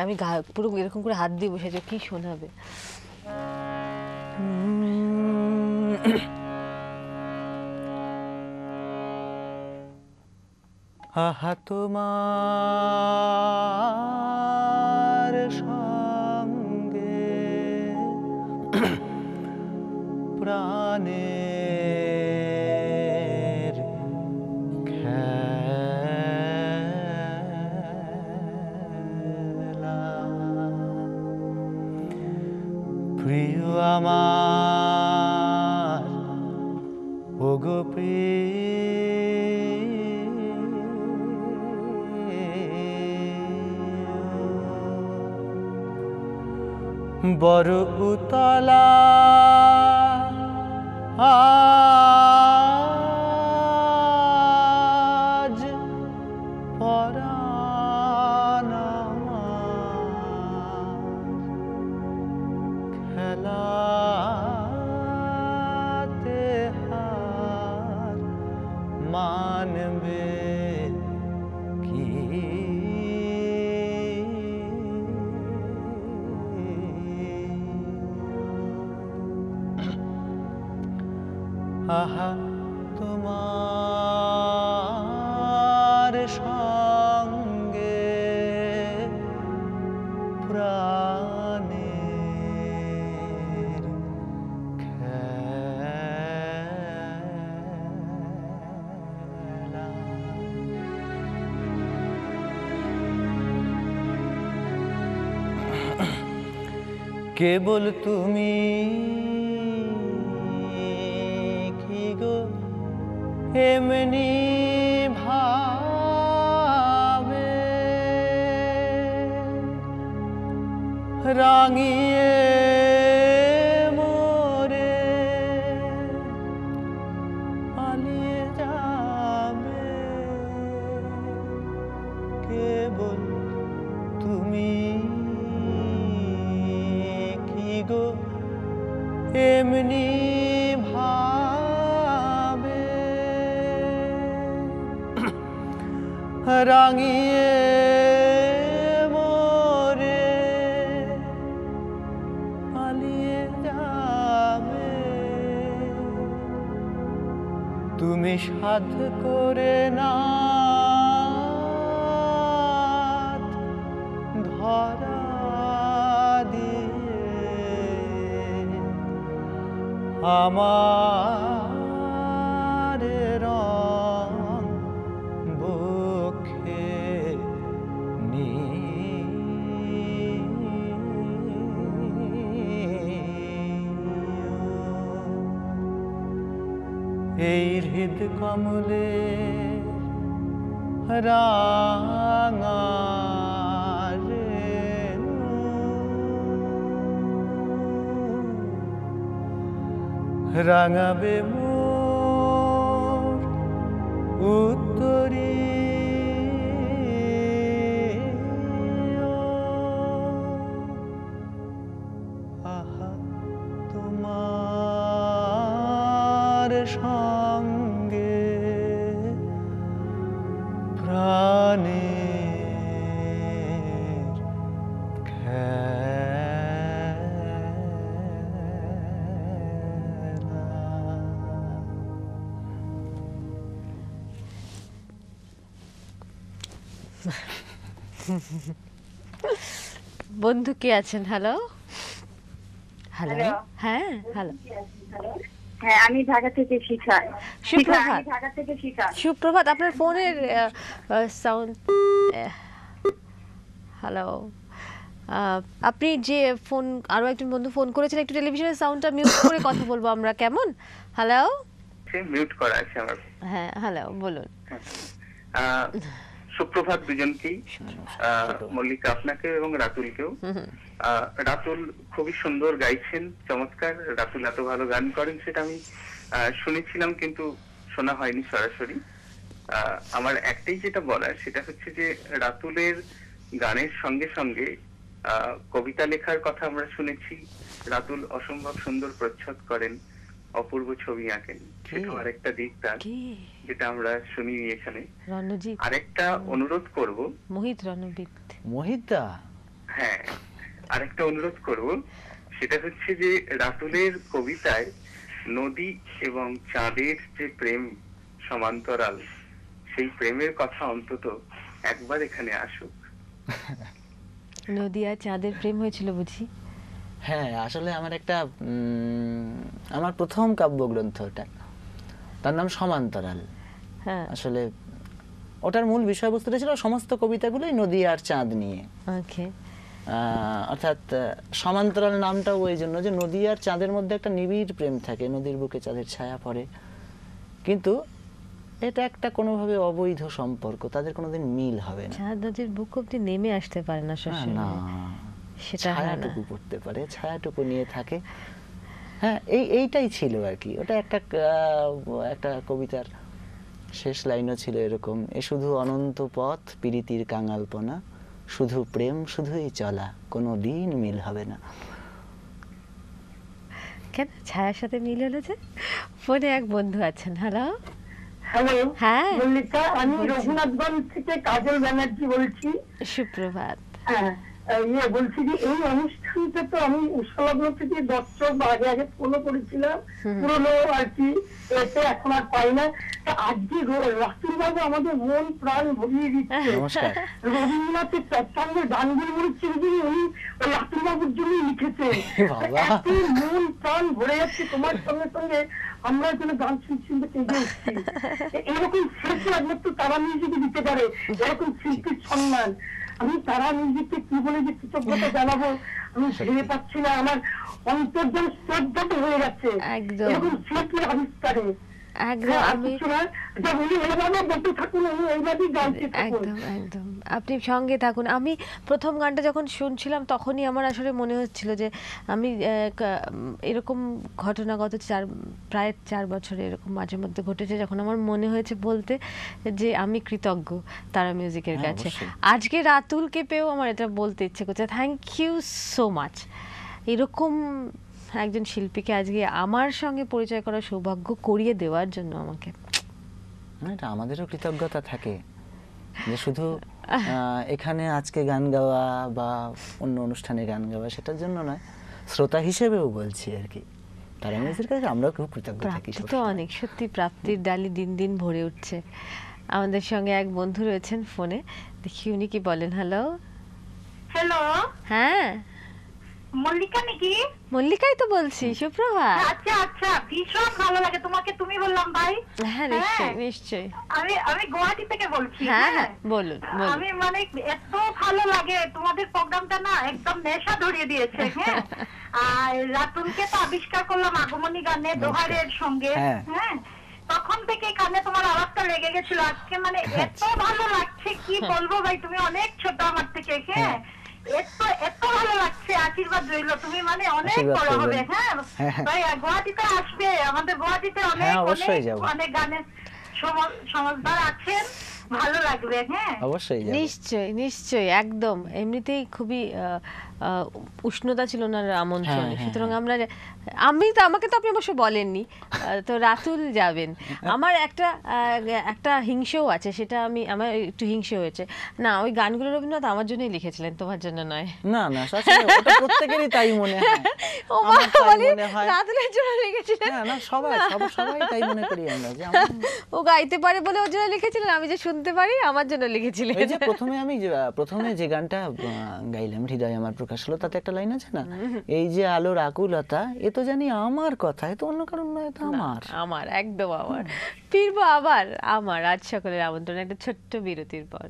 আমি পুরো এরকম করে হাত দিয়ে বসে কি শোনাবে। আহা তোমার সঙ্গে প্রাণের খেলা প্রিয় আমার ওগো বড় উতলা আজ পরাণ আমার খেলাতে হার মানবে কি আহা তোমার সঙ্গে প্রাণের খেলা কেবল তুমি এমনি ভাবে রাঙিয়ে মোরে পালিয়ে যাবে কেবল তুমি কি গো এমনি রাঙিয়ে মোরে পালিয়ে যাবে তুমি সাধ করে না ধরা দিয়ে আমার রং এই হৃদ কমলে রাঙা রাঙাবে মোর উত্তরী আহা তোমার সঙ্গে প্রাণের বন্ধু কে আছেন? হ্যালো হ্যালো হ্যাঁ হ্যালো হ্যাঁ আমি ঢাকা থেকে শিখা। সুপ্রভাত। ঢাকা থেকে শিখা। সুপ্রভাত। আপনার ফোনের সাউন্ড হ্যালো আপনি যে ফোন আরো একজন বন্ধু ফোন করেছেন একটু টেলিভিশনের সাউন্ডটা মিউট করে কথা বলবো আমরা কেমন? হ্যালো মিউট করা আছে আমার। হ্যাঁ হ্যালো বলুন। সুপ্রভাত দুজনকেই, মল্লিকা আপনাকে এবং রাতুলকেও। রাতুল খুবই সুন্দর গাইছেন, চমৎকার। রাতুল এত ভালো গান করেন সেটা আমি শুনেছিলাম কিন্তু শোনা হয়নি সরাসরি। আমার একটাই যেটা বলার সেটা হচ্ছে যে রাতুলের গানের সঙ্গে সঙ্গে কবিতা লেখার কথা আমরা শুনেছি। রাতুল অসম্ভব সুন্দর প্রচ্ছদ করেন, অপূর্ব ছবি আঁকেন, সেটা আরেকটা দিক তার যেটা আমরা শুনি এখানে। আরেকটা অনুরোধ করব, মোহিত রণবিত। মোহিতদা? হ্যাঁ, আরেকটা অনুরোধ করব, সেটা হচ্ছে যে রাতুলের কবিতায় নদী এবং চাঁদের যে প্রেম সমান্তরাল, সেই প্রেমের কথা অন্তত একবার এখানে আসুক। নদী আর চাঁদের প্রেম হয়েছিল বুঝি? হ্যাঁ, আসলে আমার একটা আমার প্রথম কাব্যগ্রন্থ ওটা, তার নাম সমান্তরাল। হ্যাঁ, আসলে ওটার মূল বিষয়বস্তুটা ছিল সমস্ত কবিতাগুলোই নদী আর চাঁদ নিয়ে। ওকে। অর্থাৎ সমান্তরাল নামটাও ওই জন্য যে নদী আর চাঁদের মধ্যে একটা নিবিড় প্রেম থাকে, নদীর বুকে চাঁদের ছায়া পড়ে, কিন্তু এটা একটা কোনোভাবে অবৈধ সম্পর্ক, তাদের কোনোদিন মিল হবে না। চাঁদ নদীর বুক অব্দি নেমে আসতে পারে না শস্য না, সেটা হয় না। ছায়াটুকু পড়তে পারে, ছায়াটুকু নিয়ে থাকে। হ্যাঁ, এইটাই ছিল আর কি। ওটা একটা কবিতার শেষ লাইনও ছিল এরকম, এ শুধু অনন্ত পথ প্রীতির কাঙালপনা, শুধু প্রেম শুধুই চলা, কোনো দিন মিল হবে না। কেন ছায়ার সাথে মিল হলো যে? ফোনে এক বন্ধু আছেন। হ্যালো। হ্যালো, হ্যাঁ, মল্লিকা, আমি বলছি। রঘুনাথগঞ্জ থেকে কাজল ব্যানার্জি বলছি। সুপ্রভাত। হ্যাঁ, বলছি যে এই অনুষ্ঠানটা তো আমি উৎসলগ্ন থেকে দর্শক বা আগে আগে ফলো করেছিলাম, পুরনো আর কি, এতে এখন আর পাই না। তা আজকে রাতুল বাবু আমাদের মন প্রাণ ভরিয়ে দিচ্ছে। নমস্কার। রবীন্দ্রনাথের তৎসঙ্গের গানগুলো মনে উনি ওই রাতুল বাবুর জন্যই লিখেছেন। বাবা। এত মন প্রাণ ভরে যাচ্ছে তোমার সঙ্গে সঙ্গে, আমরা এখানে গান শুনতে কেঁদে উঠছি। এরকম শিল্পী একমাত্র তারা মিউজিকে দিতে পারে, এরকম শিল্পীর সম্মান। আমি তারা মিউজিককে কি বলে যে কৃতজ্ঞতা জানাবো আমি ভেবে পাচ্ছি না, আমার অন্তর্জন শ্রদ্ধাত হয়ে যাচ্ছে একদম। এরকম শিল্পীর আবিষ্কারে। একদম। আমি একদম একদম আপনি সঙ্গে থাকুন। আমি প্রথম গানটা যখন শুনছিলাম তখনই আমার আসলে মনে হচ্ছিল যে আমি এরকম ঘটনা গত প্রায় 4 বছরে এরকম মাঝে মধ্যে ঘটেছে, যখন আমার মনে হয়েছে বলতে যে আমি কৃতজ্ঞ তারা মিউজিকের হ্যাঁ, কাছে। অবশ্যই। আজকে রাতুলকে পেয়েও আমার এটা বলতে ইচ্ছে করছে, থ্যাংক ইউ সো মাচ। এরকম একজন শিল্পীকে আজকে আমার সঙ্গে পরিচয় করার সৌভাগ্য করিয়ে দেওয়ার জন্য আমাকে। এটা আমাদেরও কৃতজ্ঞতা থাকে যে শুধু এখানে আজকে গান গাওয়া বা অন্য অনুষ্ঠানে গান গাওয়া সেটার জন্য নয়, শ্রোতা হিসেবেও বলছি আর কি, তারা মিউজিকের কাছে আমরাও খুব কৃতজ্ঞ থাকি। প্রাপ্তি তো অনেক, সত্যি প্রাপ্তির ডালি দিন দিন ভরে উঠছে। আমাদের সঙ্গে এক বন্ধু রয়েছেন ফোনে, দেখি উনি কি বলেন। হ্যালো। হ্যালো, হ্যাঁ, মল্লিকা নাকি? মল্লিকাই তো বলছি। সুপ্রভাত। আচ্ছা আচ্ছা, ভীষণ ভালো লাগে তোমাকে তুমি বললাম ভাই। হ্যাঁ, নিশ্চয়ই নিশ্চয়ই। আমি গুয়াহাটি থেকে বলছি। হ্যাঁ হ্যাঁ, বলুন বলুন। আমি মানে এত ভালো লাগে তোমাদের প্রোগ্রামটা, না একদম নেশা ধরিয়ে দিয়েছে। হ্যাঁ, আর রাতুলকে তো আবিষ্কার করলাম আগমনী গানে দোহারের সঙ্গে। হ্যাঁ। হ্যাঁ, তখন থেকে কানে তোমার আওয়াজটা লেগে গেছিল। আজকে মানে এত ভালো লাগছে কি বলবো ভাই, তুমি অনেক ছোট আমার থেকে। হ্যাঁ, এত ভালো লাগছে, আশীর্বাদ রইলো, তুমি মানে অনেক আশীর্বাদ বড় হবে। করবেন। হ্যাঁ হ্যাঁ। ভাই, গুয়াহাটিতে আসবে, আমাদের গুয়াহাটিতে অনেক হ্যাঁ, অবশ্যই যাবো। অনেক গানের সমঝদার আছেন, ভালো লাগবে। হ্যাঁ, অবশ্যই যাবো। নিশ্চয়ই নিশ্চয়ই, একদম। এমনিতেই খুবই উষ্ণতা ছিল না আমন্ত্রণে, হ্যাঁ, সুতরাং আমাকে তো আপনি অবশ্য বলেননি। তো রাতুল যাবেন। আমার একটা হিংসেও আছে, সেটা আমার একটু হিংসে হয়েছে। না, ওই গানগুলো রবীন্দ্রনাথ আমার জন্যই লিখেছিলেন, তোমার জন্য নয়। না না, আসলে ওটা প্রত্যেকেরই তাই মনে হয়। ও মা, আমার তাই বলে মনে হয়। রাতুলের জন্য লিখেছিলেন? না না, সবাই তাই মনে করি আমরা যে ও গাইতে পারে বলে ওর জন্য লিখেছিলেন, আমি যে শুনতে পারি আমার জন্য লিখেছিলেন। এই যে প্রথমে যে গানটা গাইলাম, হৃদয় আমার প্রকাশ হলো, তাতে একটা লাইন আছে না, এই যে আলোর আকুলতা, এ তো জানি আমার কথা, এ তো অন্য কারণ নয়, এটা আমার। একদম আমার। ফিরবো আবার আজ সকলের আমন্ত্রণ একটা ছোট্ট বিরতির পর।